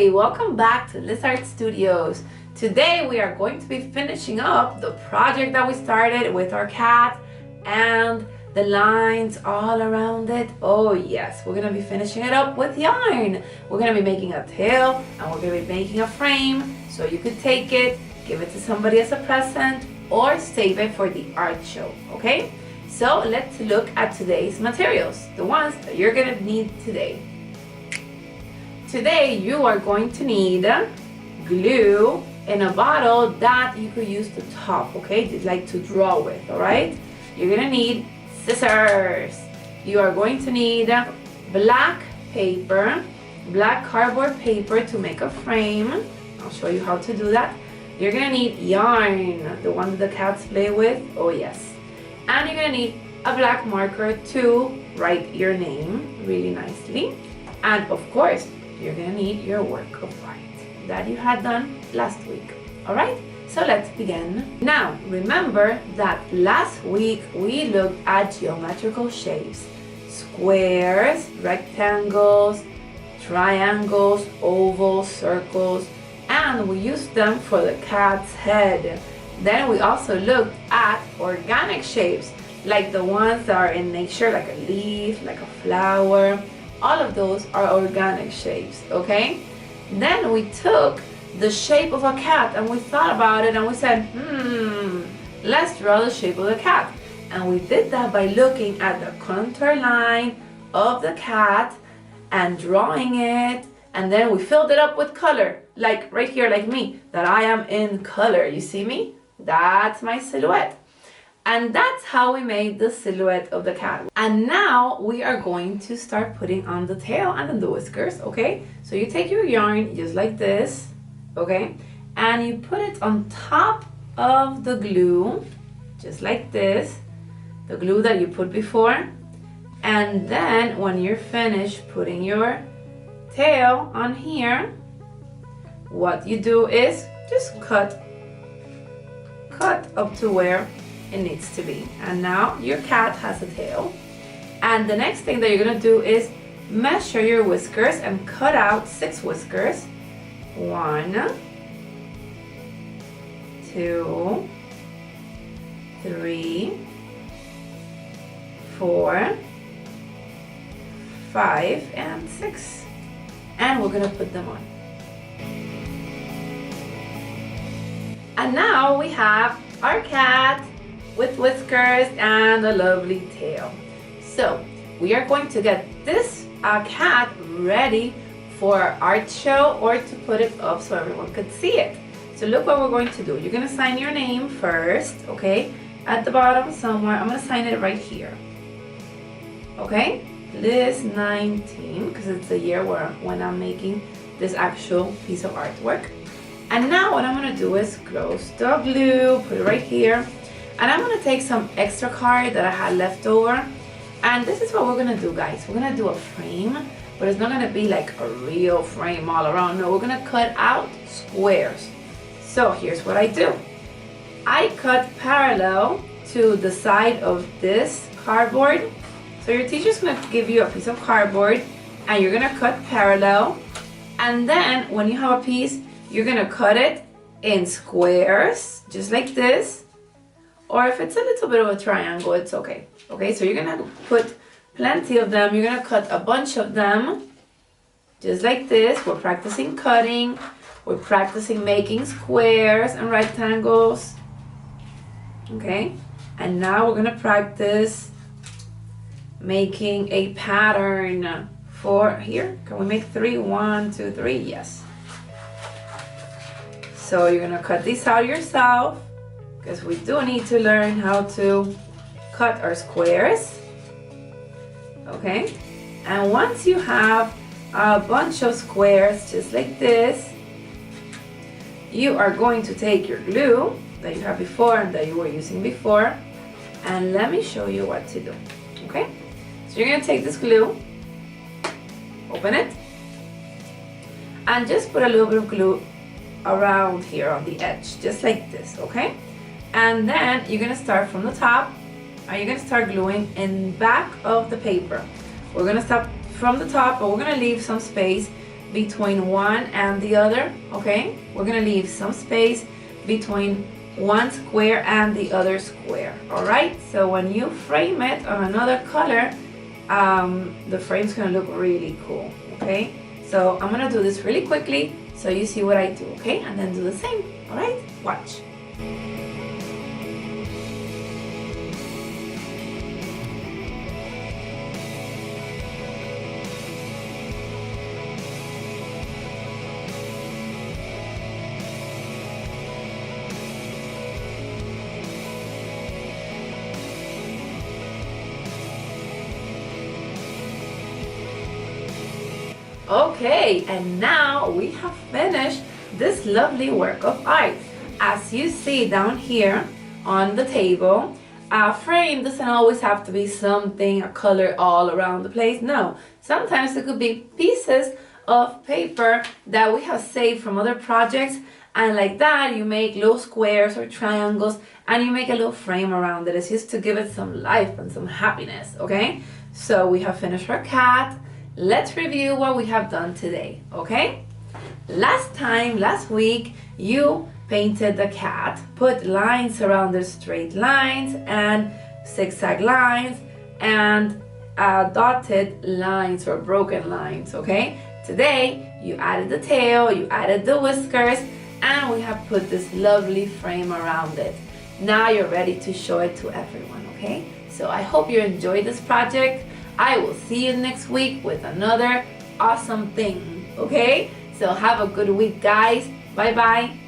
Hi, welcome back to Lizard Studios. Today we are going to be finishing up the project that we started with our cat and the lines all around it. Oh yes, we're gonna be finishing it up with yarn. We're gonna be making a tail and we're gonna be making a frame so you could take it, give it to somebody as a present, or save it for the art show, okay? So let's look at today's materials, the ones that you're gonna need today. Today you are going to need glue in a bottle that you could use to top, okay? Just like to draw with, all right? You're gonna need scissors. You are going to need black paper, black cardboard paper to make a frame. I'll show you how to do that. You're gonna need yarn, the one that the cats play with, oh yes. And you're gonna need a black marker to write your name really nicely. And of course, you're gonna need your work of art that you had done last week. All right, so let's begin. Now, remember that last week we looked at geometrical shapes, squares, rectangles, triangles, ovals, circles, and we used them for the cat's head. Then we also looked at organic shapes, like the ones that are in nature, like a leaf, like a flower. All of those are organic shapes, okay? Then we took the shape of a cat and we thought about it and we said, let's draw the shape of the cat. And we did that by looking at the contour line of the cat and drawing it. And then we filled it up with color, like right here, like me, that I am in color. You see me? That's my silhouette. And that's how we made the silhouette of the cat. And now we are going to start putting on the tail and then the whiskers, okay? So you take your yarn just like this, okay? And you put it on top of the glue, just like this, the glue that you put before. And then when you're finished putting your tail on here, what you do is just cut up to where it needs to be. And now your cat has a tail. And the next thing that you're gonna do is measure your whiskers and cut out 6 whiskers. 1, 2, 3, 4, 5, and 6. And we're gonna put them on. And now we have our cat with whiskers and a lovely tail. So we are going to get this cat ready for our art show or to put it up so everyone could see it. So look what we're going to do. You're going to sign your name first, okay? At the bottom somewhere, I'm going to sign it right here. Okay? Liz 19, because it's the year when I'm making this actual piece of artwork. And now what I'm going to do is close the glue, put it right here. And I'm going to take some extra card that I had left over. And this is what we're going to do, guys. We're going to do a frame, but it's not going to be like a real frame all around. No, we're going to cut out squares. So here's what I do. I cut parallel to the side of this cardboard. So your teacher's going to give you a piece of cardboard and you're going to cut parallel. And then when you have a piece, you're going to cut it in squares, just like this. Or if it's a little bit of a triangle, it's okay. Okay, so you're gonna put plenty of them. You're gonna cut a bunch of them, just like this. We're practicing cutting. We're practicing making squares and rectangles. Okay, and now we're gonna practice making a pattern for here. Can we make 3? 1, 2, 3, yes. So you're gonna cut these out yourself, because we do need to learn how to cut our squares, okay? And once you have a bunch of squares just like this, you are going to take your glue that you have before and that you were using before, and let me show you what to do, okay? So you're gonna take this glue, open it, and just put a little bit of glue around here on the edge, just like this, okay? And then you're gonna start from the top and you're gonna start gluing in back of the paper. We're gonna start from the top, but we're gonna leave some space between one and the other, okay? We're gonna leave some space between one square and the other square, all right? So when you frame it on another color, the frame's gonna look really cool, okay? So I'm gonna do this really quickly so you see what I do, okay? And then do the same, all right? Watch. Okay, and now we have finished this lovely work of art. As you see down here on the table, a frame doesn't always have to be something, a color all around the place. No, sometimes it could be pieces of paper that we have saved from other projects, and like that you make little squares or triangles and you make a little frame around it. It's just to give it some life and some happiness, okay? So we have finished our cat. Let's review what we have done today, okay? Last week, you painted the cat, put lines around the straight lines and zigzag lines and dotted lines or broken lines, okay? Today, you added the tail, you added the whiskers, and we have put this lovely frame around it. Now you're ready to show it to everyone, okay? So I hope you enjoyed this project. I will see you next week with another awesome thing, okay? So have a good week, guys. Bye-bye.